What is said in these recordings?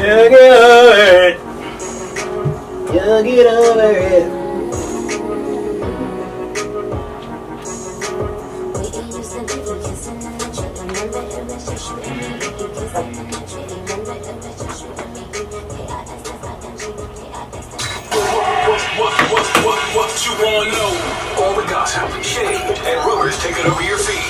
You get over it. You get over it. What you want to know? All the gossip, shade, and rumors taking over your feed.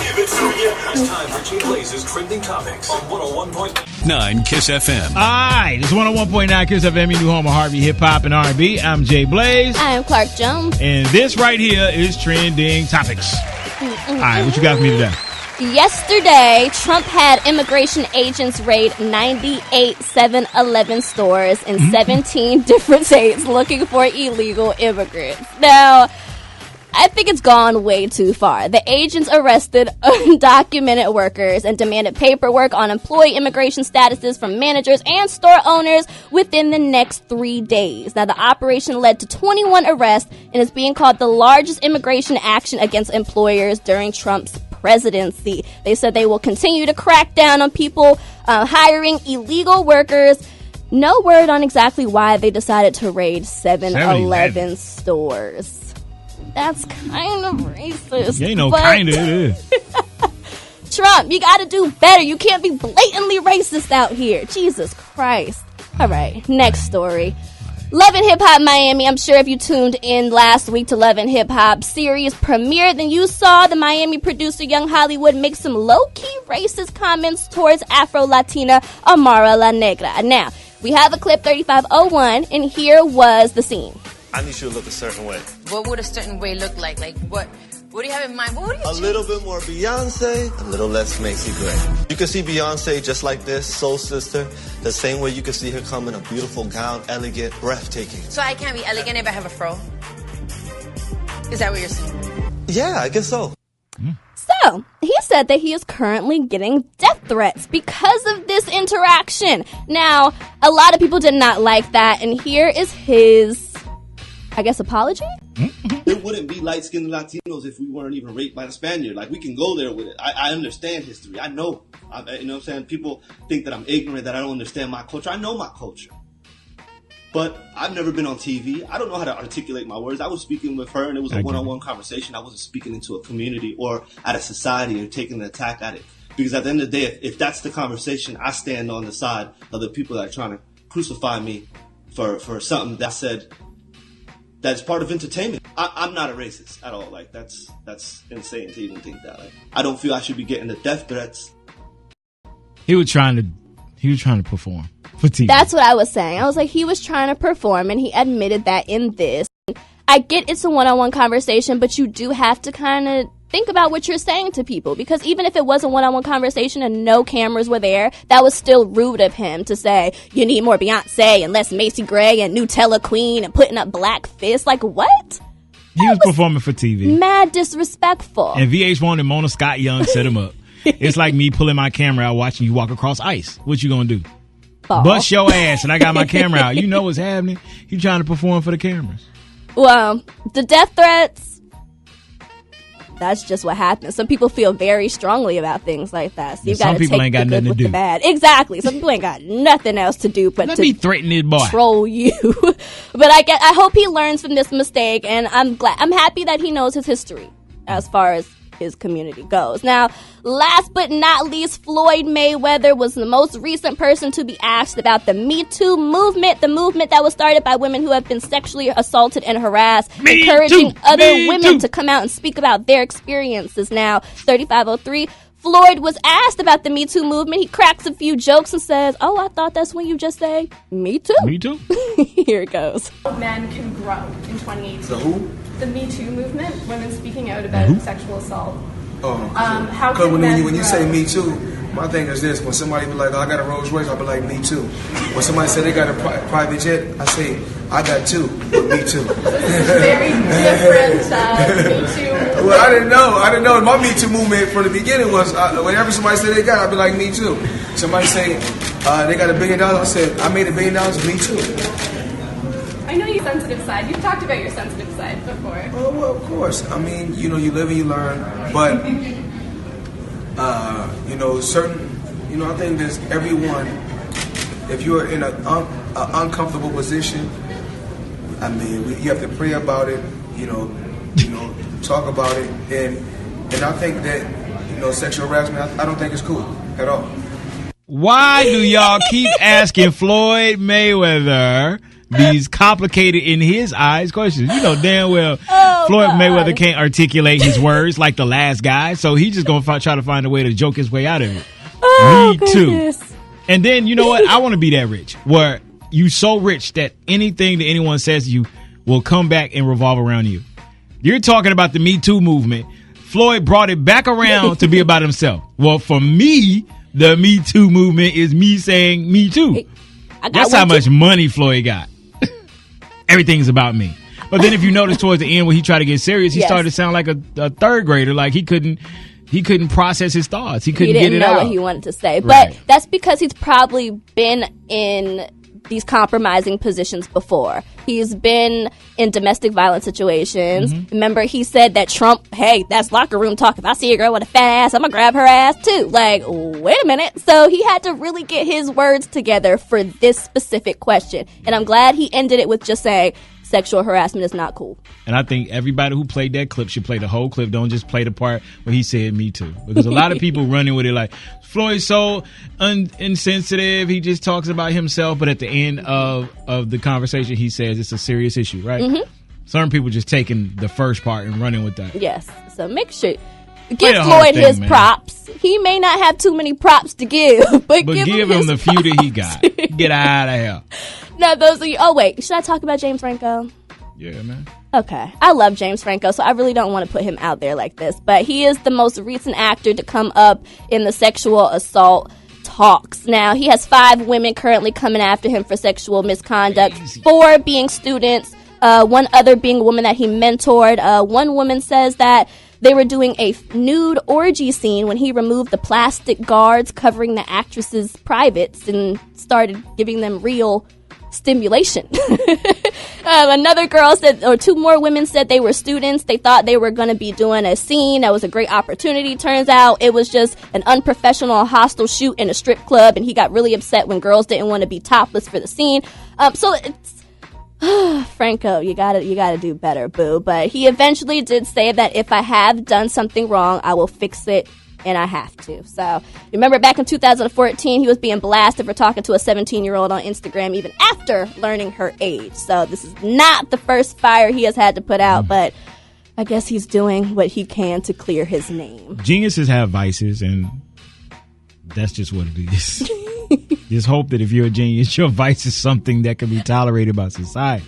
Give it to you. It's time for Jay Blaze's Trending Topics on 101.9 Kiss FM. All right, it's 101.9 Kiss FM, your new home of Harvey Hip Hop and R&B. I'm Jay Blaze. I'm Clark Jones. And this right here is Trending Topics. All right, what you got for me today? Yesterday, Trump had immigration agents raid 98 7-Eleven stores in 17 different states looking for illegal immigrants. Now, I think it's gone way too far. The agents arrested undocumented workers and demanded paperwork on employee immigration statuses from managers and store owners within the next 3 days. Now, the operation led to 21 arrests and is being called the largest immigration action against employers during Trump's presidency. They said they will continue to crack down on people hiring illegal workers. No word on exactly why they decided to raid 7-Eleven stores. That's kind of racist. You ain't no kind of it is. Trump, you gotta do better. You can't be blatantly racist out here. Jesus Christ. All right, next story. L&HH Miami. I'm sure if you tuned in last week to L&HH series premiere, then you saw the Miami producer Young Hollywood make some low-key racist comments towards Afro-Latina Amara La Negra. Now, we have a clip 3501, and here was the scene. I need you to look a certain way. What would a certain way look like? Like what? What do you have in mind? What would you A little bit more Beyonce, a little less Macy Gray. You can see Beyonce just like this, Soul Sister, the same way you can see her come in a beautiful gown, elegant, breathtaking. So I can't be elegant if I have a fro? Is that what you're saying? Yeah, I guess so. So, he said that he is currently getting death threats because of this interaction. Now, a lot of people did not like that, and here is his, I guess, apology? There wouldn't be light-skinned Latinos if we weren't even raped by the Spaniard. Like, we can go there with it. I understand history. I know. You know what I'm saying? People think that I'm ignorant, that I don't understand my culture. I know my culture. But I've never been on TV. I don't know how to articulate my words. I was speaking with her, and it was a one-on-one conversation. I wasn't speaking into a community or at a society or taking an attack at it. Because at the end of the day, if that's the conversation, I stand on the side of the people that are trying to crucify me for something that I said that's part of entertainment. I'm not a racist at all. Like, that's insane to even think that. Like, I don't feel I should be getting the death threats. He was trying to perform for TV. That's what I was saying. I was like, he was trying to perform, and he admitted that in this. I get it's a one-on-one conversation, but you do have to kind of think about what you're saying to people, because even if it was a one-on-one conversation and no cameras were there, that was still rude of him to say, you need more Beyonce and less Macy Gray and Nutella Queen and putting up black fists. Like, what? He was performing for TV. Mad disrespectful. And VH1 and Mona Scott Young set him up. It's like me pulling my camera out watching you walk across ice. What you gonna do? Ball. Bust your ass, and I got my camera out. You know what's happening. You trying to perform for the cameras. Well, the death threats, that's just what happens. Some people feel very strongly about things like that. So you've got to take the good with the bad. Exactly. Some people ain't got nothing else to do but to threaten this boy. Troll you. But I hope he learns from this mistake, and I'm happy that he knows his history as far as his community goes. Now, last but not least, Floyd Mayweather was the most recent person to be asked about the Me Too movement, the movement that was started by women who have been sexually assaulted and harassed, encouraging other women to come out and speak about their experiences. Now, 3503, Floyd was asked about the Me Too movement. He cracks a few jokes and says, "Oh, I thought that's when you just say, me too." Me too. Here it goes. Men can grow in 2018. The who? The Me Too movement, women speaking out about sexual assault. How Because can when you say me too, my thing is this: when somebody be like, "Oh, I got a Rolls Royce," I'll be like, "Me too." When somebody say they got a private jet, I say, "I got two, but me too." Very different Me Too. Well, I didn't know. My Me Too movement from the beginning was whenever somebody said they got, I'd be like, "Me too." Somebody say they got $1 billion, I said, "I made $1 billion, me too." I know your sensitive side. You've talked about your sensitive side before. Oh, well, of course. I mean, you live and you learn. But, I think there's everyone if you're in an uncomfortable position, I mean, you have to pray about it. Talk about it, and I think that sexual harassment. I don't think it's cool at all. Why do y'all keep asking Floyd Mayweather these complicated, in his eyes, questions? You know damn well Floyd Mayweather can't articulate his words like the last guy, so he's just going to try to find a way to joke his way out of it. Me too. And then, you know what? I want to be that rich, where you so rich that anything that anyone says to you will come back and revolve around you. You're talking about the Me Too movement. Floyd brought it back around to be about himself. Well, for me, the Me Too movement is me saying me too. That's how much money Floyd got. Everything's about me. But then if you notice towards the end when he tried to get serious, he started to sound like a third grader. Like he couldn't process his thoughts. He couldn't get it out. He didn't know what he wanted to say. Right. But that's because he's probably been in these compromising positions before. He's been in domestic violence situations. Mm-hmm. Remember, he said that Trump, hey, that's locker room talk. If I see a girl with a fat ass, I'm going to grab her ass too. Like, wait a minute. So he had to really get his words together for this specific question. And I'm glad he ended it with just saying, sexual harassment is not cool. And I think everybody who played that clip should play the whole clip. Don't just play the part where he said me too. Because a lot of people running with it like, Floyd's so insensitive. He just talks about himself. But at the end of the conversation, he says it's a serious issue, right? Mm-hmm. Certain people just taking the first part and running with that. Yes. So make sure. Give Floyd his props. He may not have too many props to give, but give him the few that he got. Get out of here. Now, those of you. Oh, wait. Should I talk about James Franco? Yeah, man. Okay. I love James Franco, so I really don't want to put him out there like this. But he is the most recent actor to come up in the sexual assault talks. Now, he has 5 women currently coming after him for sexual misconduct, 4 being students, one other being a woman that he mentored. One woman says that they were doing a nude orgy scene when he removed the plastic guards covering the actresses' privates and started giving them real stimulation. Another girl said, or 2 more women said they were students. They thought they were going to be doing a scene. That was a great opportunity. Turns out it was just an unprofessional, hostile shoot in a strip club, and he got really upset when girls didn't want to be topless for the scene. So it's Franco, you gotta do better, boo. But he eventually did say that if I have done something wrong, I will fix it, and I have to. So, remember back in 2014, he was being blasted for talking to a 17-year-old on Instagram even after learning her age. So, this is not the first fire he has had to put out, but I guess he's doing what he can to clear his name. Geniuses have vices, and that's just what it is. Just hope that if you're a genius, your vice is something that can be tolerated by society.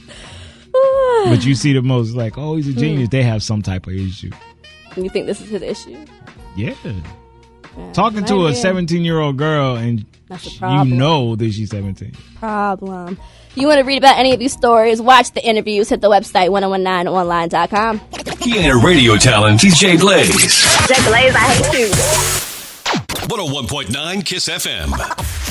But you see the most like, oh, he's a genius. They have some type of issue. You think this is his issue? Yeah. Talking to a 17-year-old girl and you know that she's 17. Problem. You want to read about any of these stories, watch the interviews, hit the website 1019online.com. He ain't a radio talent. He's Jay Blaze. Jay Blaze, I hate you. 101.9 KISS FM.